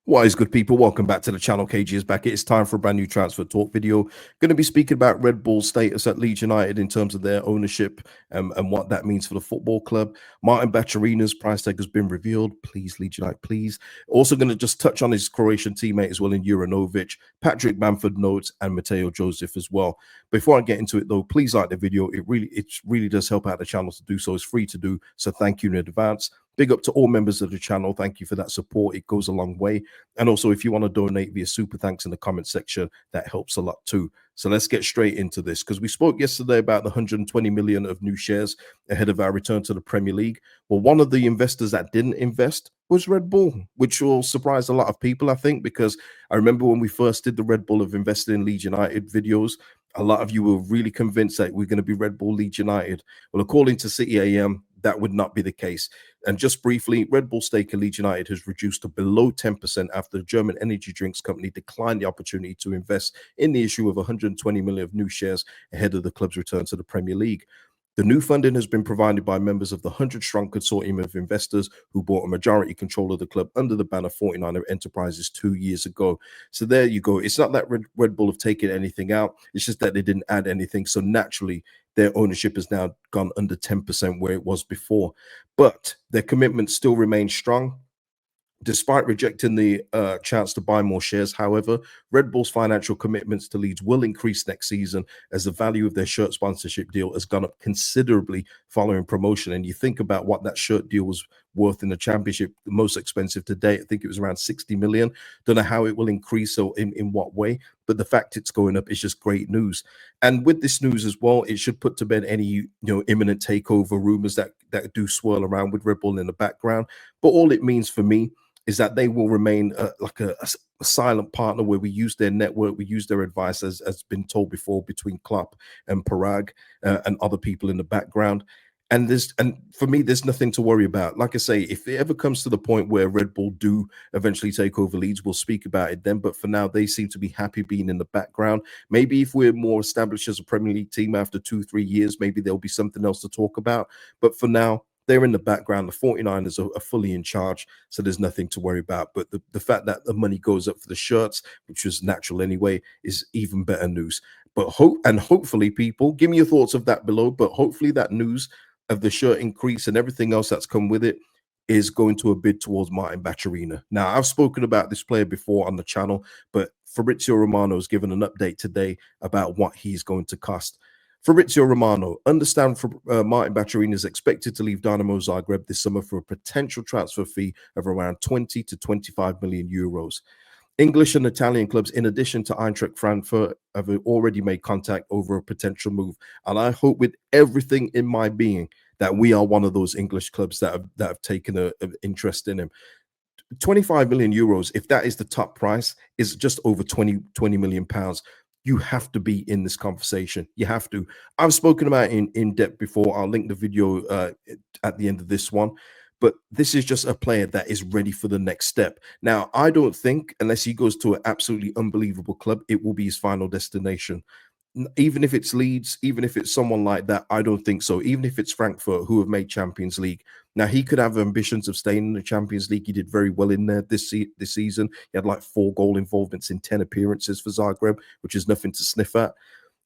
What is good, people? Welcome back to the channel. KG is back. It's time for a brand new transfer talk video. Going to be speaking about Red Bull's status at Leeds United in terms of their ownership and what that means for the football club. Martin Baturina's price tag has been revealed. Please, Leeds United, please. Also going to just touch on his Croatian teammate as well in Juranović, Patrick Bamford notes, and Mateo Joseph as well. Before I get into it though, please like the video. It really does help out the channel to do so. It's free to do, so thank you in advance. Big up to all members of the channel. Thank you for that support. It goes a long way. And also, if you want to donate via super thanks in the comment section, that helps a lot too. So let's get straight into this, because we spoke yesterday about the 120 million of new shares ahead of our return to the Premier League. Well, one of the investors that didn't invest was Red Bull, which will surprise a lot of people, I think, because I remember when we first did the Red Bull of investing in Leeds United videos, a lot of you were really convinced that we're going to be Red Bull Leeds United. Well, according to City AM, that would not be the case. And just briefly, Red Bull stake in Leeds United has reduced to below 10% after the German energy drinks company declined the opportunity to invest in the issue of 120 million of new shares ahead of the club's return to the Premier League. The new funding has been provided by members of the 100-strong consortium of investors who bought a majority control of the club under the banner 49er Enterprises 2 years ago. So there you go. It's not that Red Bull have taken anything out. It's just that they didn't add anything. So naturally, their ownership has now gone under 10% where it was before. But their commitment still remains strong. Despite rejecting the chance to buy more shares, however, Red Bull's financial commitments to Leeds will increase next season as the value of their shirt sponsorship deal has gone up considerably following promotion. And you think about what that shirt deal was worth in the Championship, the most expensive to date. I think it was around 60 million. Don't know how it will increase or in what way, but the fact it's going up is just great news. And with this news as well, it should put to bed any imminent takeover rumors that do swirl around with Red Bull in the background. But all it means for me is that they will remain like a silent partner where we use their network, we use their advice, as been told before, between Klopp and Parag and other people in the background. And for me, there's nothing to worry about. Like I say, if it ever comes to the point where Red Bull do eventually take over Leeds, we'll speak about it then. But for now, they seem to be happy being in the background. Maybe if we're more established as a Premier League team after 2-3 years, maybe there'll be something else to talk about. But for now, they're in the background. The 49ers are fully in charge, so there's nothing to worry about. But the fact that the money goes up for the shirts, which was natural anyway, is even better news. But hopefully, people, give me your thoughts of that below. But hopefully that news of the shirt increase and everything else that's come with it is going to a bid towards Martin Baturina. Now, I've spoken about this player before on the channel, but Fabrizio Romano has given an update today about what he's going to cost. Fabrizio Romano, understand Martin Baturina is expected to leave Dynamo Zagreb this summer for a potential transfer fee of around 20 to 25 million euros. English and Italian clubs, in addition to Eintracht Frankfurt, have already made contact over a potential move. And I hope with everything in my being that we are one of those English clubs that have taken an interest in him. 25 million euros, if that is the top price, is just over 20 million pounds. You have to be in this conversation. You have to. I've spoken about it in depth before. I'll link the video at the end of this one. But this is just a player that is ready for the next step. Now, I don't think, unless he goes to an absolutely unbelievable club, it will be his final destination. Even if it's Leeds, even if it's someone like that, I don't think so. Even if it's Frankfurt, who have made Champions League. Now, he could have ambitions of staying in the Champions League. He did very well in there this season. He had like 4 goal involvements in 10 appearances for Zagreb, which is nothing to sniff at.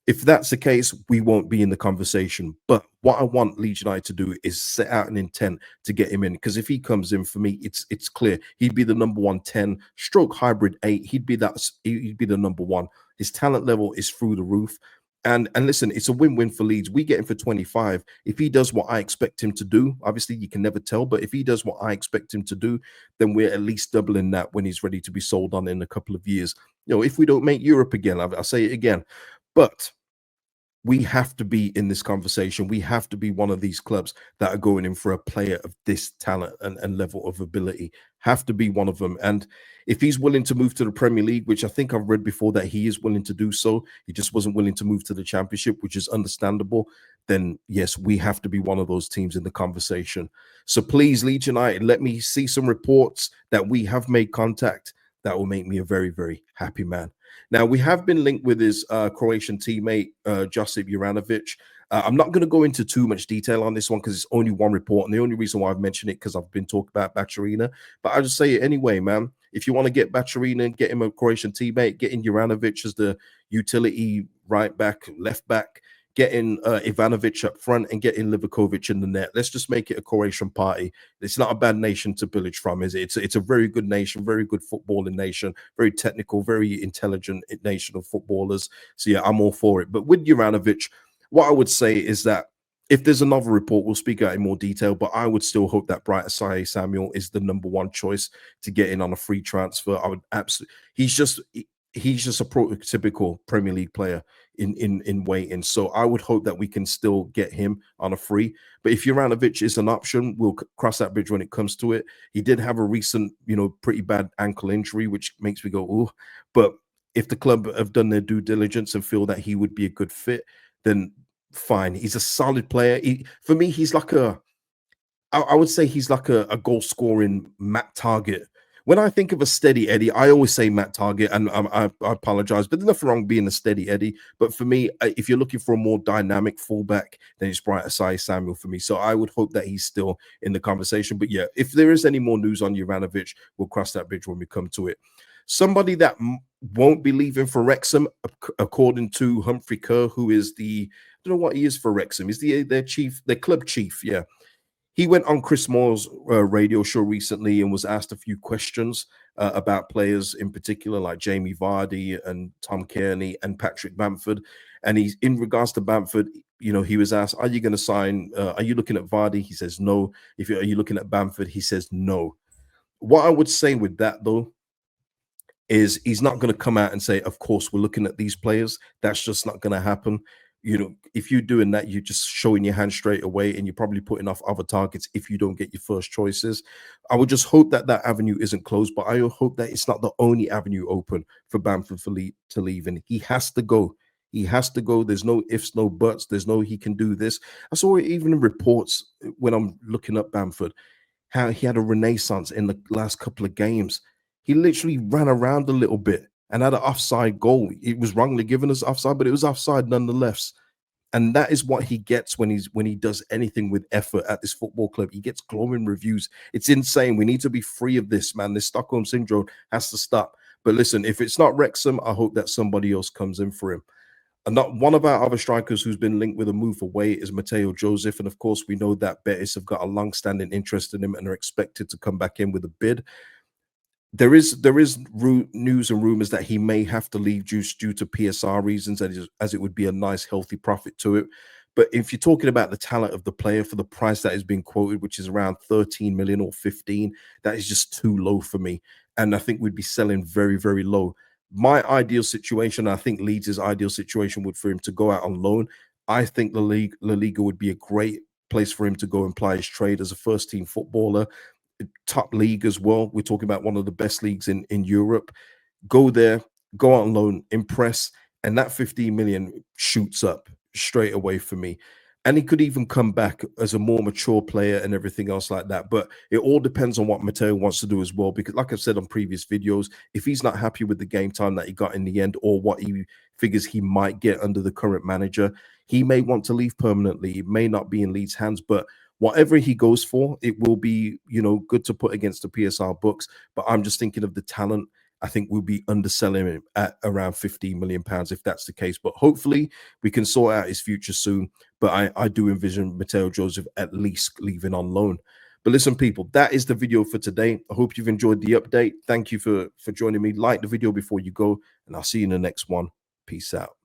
If that's the case, we won't be in the conversation. But what I want Leeds United to do is set out an intent to get him in. Because if he comes in, for me, it's clear. He'd be the number 110, stroke hybrid 8. He'd be the number 1. His talent level is through the roof. And listen, it's a win-win for Leeds. We get him for 25. If he does what I expect him to do, obviously you can never tell, but if he does what I expect him to do, then we're at least doubling that when he's ready to be sold on in a couple of years. If we don't make Europe again, I'll say it again. But we have to be in this conversation. We have to be one of these clubs that are going in for a player of this talent and level of ability. Have to be one of them. And if he's willing to move to the Premier League, which I think I've read before that he is willing to do so, he just wasn't willing to move to the Championship, which is understandable, then yes, we have to be one of those teams in the conversation. So please, Leeds United, let me see some reports that we have made contact. That will make me a very, very happy man. Now, we have been linked with his Croatian teammate, Josip Juranović. I'm not going to go into too much detail on this one because it's only one report, and the only reason why I've mentioned it because I've been talking about Baturina. But I'll just say it anyway, man. If you want to get Baturina, get him a Croatian teammate, get in Juranović as the utility right back, left back, getting Ivanović up front and getting Livaković in the net. Let's just make it a Croatian party. It's not a bad nation to pillage from, is it? It's a very good nation, very good footballing nation, very technical, very intelligent nation of footballers. So yeah, I'm all for it. But with Juranović, what I would say is that if there's another report, we'll speak out in more detail, but I would still hope that Bright Asai Samuel is the #1 choice to get in on a free transfer. I would absolutely, he's just a prototypical Premier League player in waiting. So I would hope that we can still get him on a free. But if Juranović is an option, we'll cross that bridge when it comes to it. He did have a recent, pretty bad ankle injury, which makes me go, oh. But if the club have done their due diligence and feel that he would be a good fit, then fine. He's a solid player. For me, he's like I would say he's like a goal scoring Matt Target. When I think of a steady Eddie, I always say Matt Target, and I apologize, but there's nothing wrong being a steady Eddie. But for me, if you're looking for a more dynamic fullback, then it's Bright Asai Samuel for me. So I would hope that he's still in the conversation. But yeah, if there is any more news on Juranović, we'll cross that bridge when we come to it. Somebody that won't be leaving for Wrexham, according to Humphrey Kerr, who is I don't know what he is for Wrexham. He's their club chief. Yeah. He went on Chris Moore's radio show recently and was asked a few questions about players in particular, like Jamie Vardy and Tom Kearney and Patrick Bamford. And he's in regards to Bamford, he was asked, are you going to sign? Are you looking at Vardy? He says no. Are you looking at Bamford? He says no. What I would say with that, though, is he's not going to come out and say, of course, we're looking at these players. That's just not going to happen. If you're doing that, you're just showing your hand straight away, and you're probably putting off other targets if you don't get your first choices. I would just hope that avenue isn't closed, but I hope that it's not the only avenue open for Bamford to leave. And he has to go. He has to go. There's no ifs, no buts. There's no he can do this. I saw it even in reports when I'm looking up Bamford, how he had a renaissance in the last couple of games. He literally ran around a little bit and had an offside goal. It was wrongly given as offside, but it was offside nonetheless. And that is what he gets when he does anything with effort at this football club. He gets glowing reviews. It's insane. We need to be free of this, man. This Stockholm syndrome has to stop. But listen, if it's not Wrexham, I hope that somebody else comes in for him. And not one of our other strikers who's been linked with a move away is Mateo Joseph. And of course, we know that Betis have got a long-standing interest in him and are expected to come back in with a bid. There is news and rumors that he may have to leave due to PSR reasons, as it would be a nice, healthy profit to it. But if you're talking about the talent of the player for the price that is being quoted, which is around 13 million or 15, that is just too low for me. And I think we'd be selling very, very low. My ideal situation, I think Leeds' ideal situation would for him to go out on loan. I think La Liga would be a great place for him to go and ply his trade as a first-team footballer. Top league as well. We're talking about one of the best leagues in Europe. Go there, go out on loan, impress, and that 15 million shoots up straight away for me. And he could even come back as a more mature player and everything else like that. But it all depends on what Mateo wants to do as well. Because like I've said on previous videos, if he's not happy with the game time that he got in the end or what he figures he might get under the current manager, he may want to leave permanently. It may not be in Leeds' hands, but whatever he goes for, it will be, good to put against the PSR books. But I'm just thinking of the talent. I think we'll be underselling him at around 15 million pounds if that's the case. But hopefully we can sort out his future soon. But I do envision Mateo Joseph at least leaving on loan. But listen, people, that is the video for today. I hope you've enjoyed the update. Thank you for joining me. Like the video before you go, and I'll see you in the next one. Peace out.